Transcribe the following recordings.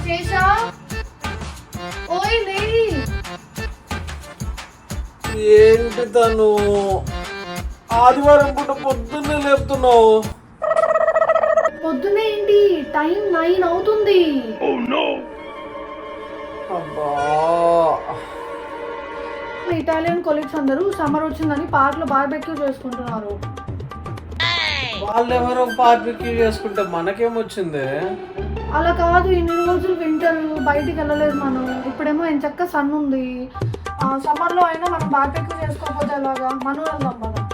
శేషా ఓయ్ లే. ఏంటి తను ఆదివారం పూట పొద్దున్నే లేపుతున్నావు? పొద్దునే ఏంటి, టైం 9 అవుతుంది. అబ్బా, ఇటాలియన్ కొలీగ్స్ అందరూ సమ్మర్ వచ్చిందని పార్క్ లో బార్బెక్యూ చేసుకుంటున్నారు. వాళ్ళెవరో బార్బిక్యూ చేసుకుంటే మనకేమొచ్చింది? అలా కాదు, ఇన్ని రోజులు వింటర్ బయటికి వెళ్ళలేదు మనం. ఇప్పుడేమో ఎంచక్క సన్ ఉంది. సమ్మర్ లో అయినా మనం బార్బెక్యూ చేసుకోకపోతే ఎలాగా? మనం వెళ్దాం మనం.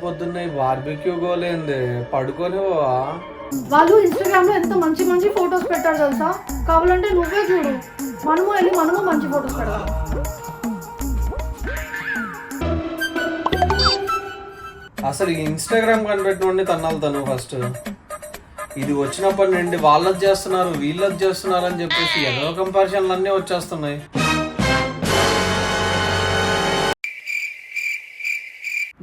పొద్దున్నే బార్బిక్యూ గోలేంది, పడుకోనివా? వాళ్ళు ఇన్స్టాగ్రామ్ లో ఎంత మంచి మంచి ఫొటోస్ పెట్టారు తెలుసా? కావాలంటే నువ్వే చూడు, మనము మంచి ఫొటోస్ పెడదాం. అసలు ఇన్స్టాగ్రామ్ కనిపెట్టినండి తన్నాలి తను. ఫస్ట్ ఇది వచ్చినప్పటి నుండి వాళ్ళది చేస్తున్నారు వీళ్ళది చేస్తున్నారు అని చెప్పేసి ఏదో కంపారిజన్లు అన్నీ వచ్చేస్తున్నాయి.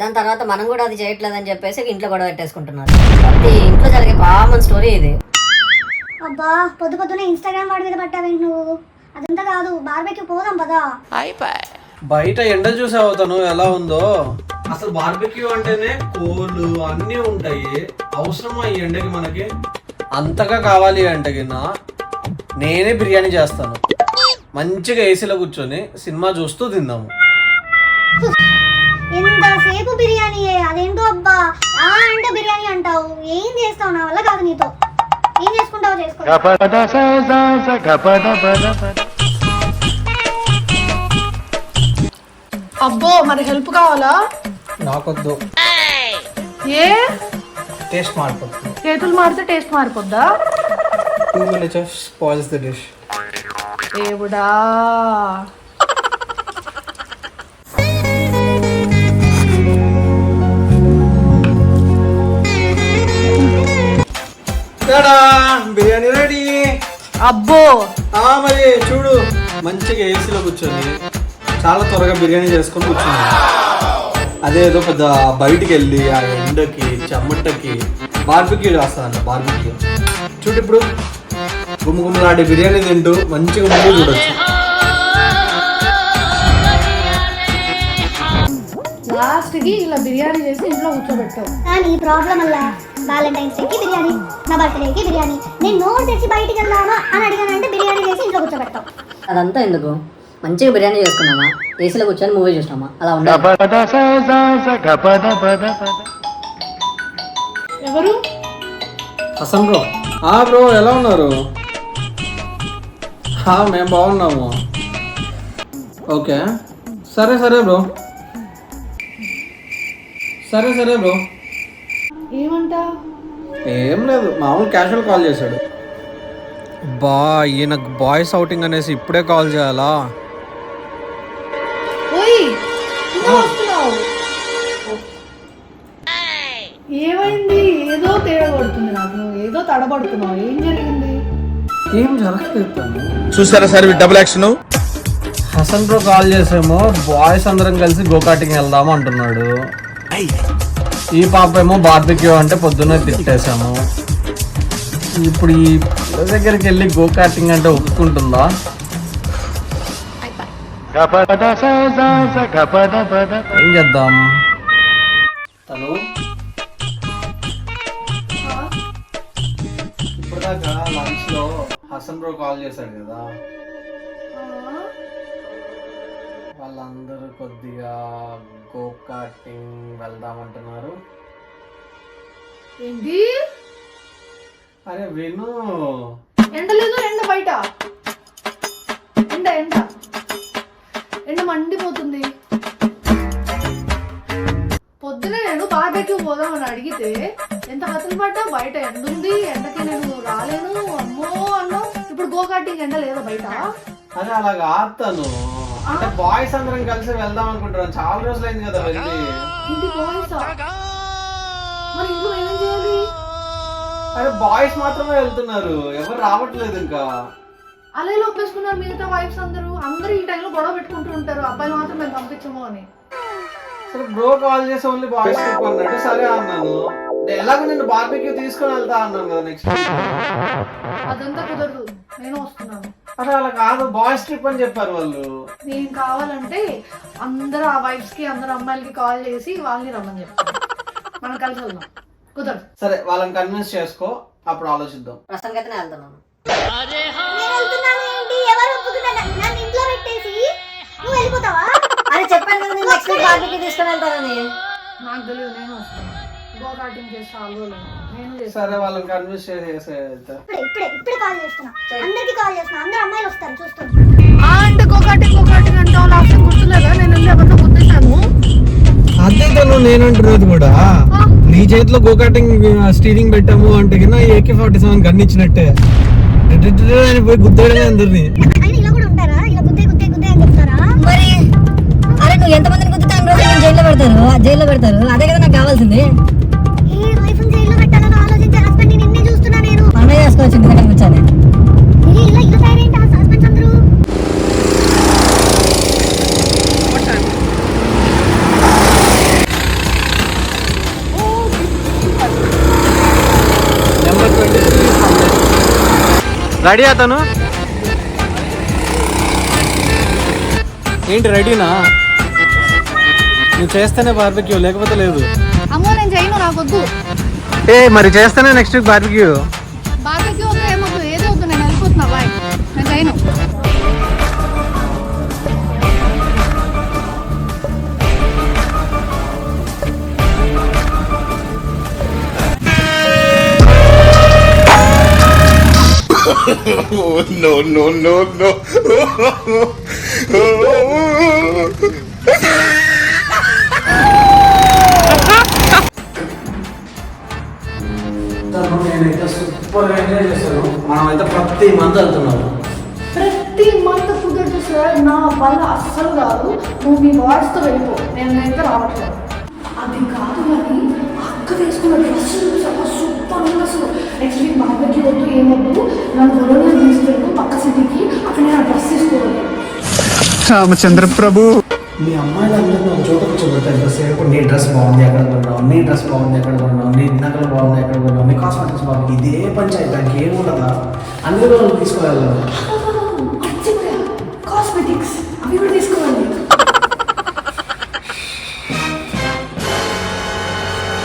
దాని తర్వాత మనం కూడా అది చేయట్లేదని చెప్పేసి ఇంట్లో గొడవ పెట్టేసుకుంటున్నారు. ప్రతి ఇంట్లో జరిగే కామన్ స్టోరీ ఇది. అబ్బా, పొద్దునే ఇన్స్టాగ్రామ్ వాడి మీద పట్టావేంటి నువ్వు? అదంతా కాదు, బార్బెక్యూ పోదాం పదా. బయట ఎండ చూసావు తను ఎలా ఉందో? అసలు బార్బెక్యూ అంటేనే కోళ్ళు అన్నీ ఉంటాయి. అవసరమా ఈ ఎండకి మనకి? అంతగా కావాలి అంటే కింద నేనే బిర్యానీ చేస్తాను. మంచిగా ఏసీలో కూర్చొని సినిమా చూస్తూ తిందాము. ఎంతసేపు బిర్యానీ, అదేంటో అబ్బా ఆ అంటే బిర్యానీ అంటావు. ఏం చేస్తావు? నా వల్ల కాదు నీతో. ఏం చేసుకుంటావు చేసుకో. అబ్బో, మరి హెల్ప్ కావాలా? నాకొద్దు, ఏ టేస్ట్ మారిపోతుంది. చేతులు మారితే taste మారిపోద్దా? 2 minutes spoils the dish. దేవుడా, బిర్యానీ రెడీ. అబ్బో మరి చూడు, మంచిగా ఏసీలో కూర్చొని చాలా త్వరగా బిర్యానీ చేసుకొని కూర్చున్నాను. అదేదో పెద్ద బయటికి వెళ్ళి ఆ ఎండకి చెమటకి బార్బిక్యూ చేస్తానంట. బార్బిక్యూ చూడు, ఇప్పుడు గుమ్మగుమ్మలాడే బిర్యానీ తింటూ మంచిగా ముందు చూడొచ్చు. లాస్ట్ కి ఇలా బిర్యానీ చేసి ఇంట్లో కూర్చోబెట్టావు. కానీ ప్రాబ్లం వల్ల వ్యాలంటైన్స్ డేకి బిర్యానీ, నా బర్త్డేకి బిర్యానీ, నేను నోరు తెచ్చి బయటికి వెళ్దామా అని అడిగానంటే బిర్యానీ చేసి ఇంట్లో కూర్చోబెడతావు. అదంతా ఎందుకు? మంచిగా బిర్యానీ చేసుకున్నామా, ఏసీలో కూర్చొని మూవీ చూసినామా, అలా ఉండాలి. ఎవరు? హసన్ బ్రో. బ్రో ఎలా ఉన్నారు? మేము బాగున్నాము. ఓకే, సరే బ్రో. సరే బ్రో. ఏమంట? ఏం లేదు, మామూలు క్యాజువల్ కాల్ చేశాడు. ఈయన బాయ్స్ అవుటింగ్ అనేసి ఇప్పుడే కాల్ చేయాలా? ఓయ్, ఇంకా వస్తున్నావు? ఏమైంది? ఏదో తేడా పడుతుంది నాకు. నువ్వు ఏదో తడబడుతున్నావు. ఏం జరిగింది? ఏం జరగలేదు. చూసారా sir double action. Hasan bro call చేసేమో బాయ్స్ అందరం కలిసి గోకాటింగ్ వెళ్దాము అంటున్నాడు. ఈ పాప ఏమో బార్బెక్యూ అంటే పొద్దున్నే తిట్టేసాము. ఇప్పుడు ఈ దగ్గరికి వెళ్ళి గోకాటింగ్ అంటే ఒప్పుకుంటుందా? ఏం చేద్దాం? తను ఇప్పటిదాకా లంచ్ లో హసన్ బ్రో కాల్ చేశాడు కదా, వాళ్ళందరూ కొద్దిగా గోకాటింగ్ వెళ్దామంటున్నారు. ఏంటి? అరే విను, ఎండ లేదు, ఎండ బయట ఎండ మండిపోతుంది. పొద్దునే నేను బార్బెక్యూ పోదాం అని అడిగితే ఎంత కథలు పడ్డా, బయట ఎండ ఉంది, ఎండకి నేను రాలేను అమ్మో అన్నావు. ఇప్పుడు గోకాటింగ్ ఎండ లేదా బయట? అదే అలాగా ఆపుతాను అంటే బాయ్స్ అందరం కలిసి వెళ్దాం అనుకుంటున్నాను. చాలా రోజులైంది కదా వెళ్ళి. ఇంటి బాయ్స్ మరి ఇంట్లో ఏం చేయాలి? అరే బాయ్స్ మాత్రమే వెళ్తున్నారు, ఎవరు రావట్లేదు ఇంకా. అలా ఒప్పేసుకున్నారు మిగతా వైఫ్స్ అందరూ ఈ టైంలో గొడవ పెట్టుకుంటూ ఉంటారు, అబ్బాయిలు మాత్రం మేము పంపించము అని. సరే బ్రో కాల్ చేసి ఓన్లీ బాయ్స్ అన్నాడు, సరే అన్నాను. ఎలాగో నేను బార్బెక్యూ తీసుకొని వెళ్తా అన్నాను కదా నెక్స్ట్. అదంతా కుదరదు. నేను వస్తున్నాను. అసలు అలా కాదు, బాయ్స్ ట్రిప్ అని చెప్పారు వాళ్ళు. నేను కావాలంటే అందరు ఆ వైఫ్స్ కి అందరు అమ్మాయిలకి కాల్ చేసి వాళ్ళని రమ్మని చెప్తాను. మనం కలిసి వెళ్దాం. కుదరదు. సరే వాళ్ళని కన్విన్స్ చేసుకో, అప్పుడు ఆలోచిద్దాం. ప్రస్తుతానికైతే నేను వెళ్తున్నాను. నేను వెళ్తున్నాను ఏంటి? ఎవరు ఒప్పుకున్నారు? నన్ను ఇంట్లో పెట్టేసి నువ్వు వెళ్ళిపోతావా? అని చెప్పాను కదా, నేను నెక్స్ట్ వీక్ బార్బీకి తీసుకుని వెళ్తానని. నాకు తెలియదు, నేను వస్తాను. గో కార్టింగ్ చేసి చాలా రోజులు నేను చేస్తాను. సరే వాళ్ళని కన్విన్స్ చేసే ఇప్పుడే కాల్ చేస్తున్నా. అందరికి కాల్ చేస్తున్నా. అందరు అమ్మాయిలు వస్తారు చూస్తున్నా. అంటే గో కార్టింగ్ అంటావు. లాస్ట్ గుర్తులేదా నేను వెళ్ళి ఎవరితో గుర్తించాను. అదే తను నేనంటున్నది కూడా. నీ చేతిలో గో కార్టింగ్ స్టీరింగ్ పెట్టాము అంటే కన్నా AK-47 గన్ ఇచ్చినట్టే అని పోయి గుద్దేయడమే అందరినీ. అయినా ఇలా కూడా ఉంటారా? ఇలా గుద్దే అని చెప్తారా? మరి అరే నువ్వు ఎంతమందిని గుద్దుతా అన్ని రోజులు జైల్లో పెడతారు. అదే కదా నాకు కావాల్సింది. ఏ వైఫ్ జైల్లో పెట్టాలని ఆలోచించే హస్బెండ్ నిన్నే చూస్తున్నా నేను. మనమే చేసుకోవచ్చు ఇంటి దగ్గర కూర్చొని. ఇలా తయారైంది ఆ హస్బెండ్స్ అందరూ. రెడీ అతను ఏంటి రెడీనా? నువ్వు చేస్తేనే బార్బిక్యూ, లేకపోతే లేదు. అమ్మో నేను చేయను, నాకొద్దు. మరి చేస్తేనే నెక్స్ట్ వీక్ బార్బిక్యూ. బార్బెక్యూ వద్దు, ఏమొద్దు, ఏదో వద్దు. నేను వెళ్ళిపోతున్నా. బాయ్. నేను చేయను. No. నేనైతే సూపర్ ఎంజాయ్ చేశాను. మనమైతే ప్రతి మంత్ వెళ్తున్నాము. ప్రతి మంత్ కుదరదు సార్, నా వల్ల అస్సలు కాదు. నువ్వు మీ బాయ్స్తో వెళ్ళిపో, నేనైతే రావట్లేదు. అది కాదు కానీ అక్క వేసుకున్న డ్రెస్ చాలా సూపర్ ఉంది అసలు. నెక్స్ట్ వీక్ బార్బెక్యూ వద్దు, ఏమొద్దు. నన్ను వరంగల్ తీసుకెళ్ళి పక్క సిటీకి, అక్కడ నేను డ్రెస్ తీసుకోవాలి. రామచంద్ర ప్రభు. మీ అమ్మాయిలందరూ ఒక చోట కూర్చోబెడతారు. డ్రెస్ ఇప్పుడు నీ డ్రెస్ బాగుంది ఎక్కడ కొన్నావు, నీ డ్రెస్ బాగుంది ఎక్కడ కొన్నావు, నీ నగలు బాగుంది ఎక్కడ కొన్నావు, నీ కాస్మెటిక్స్ బాగుంది. ఇదే పంచాయతీ, దానికి ఏం ఉండదా? అన్ని రోజులు తీసుకోవాలి. కాస్మెటిక్స్ అవి కూడా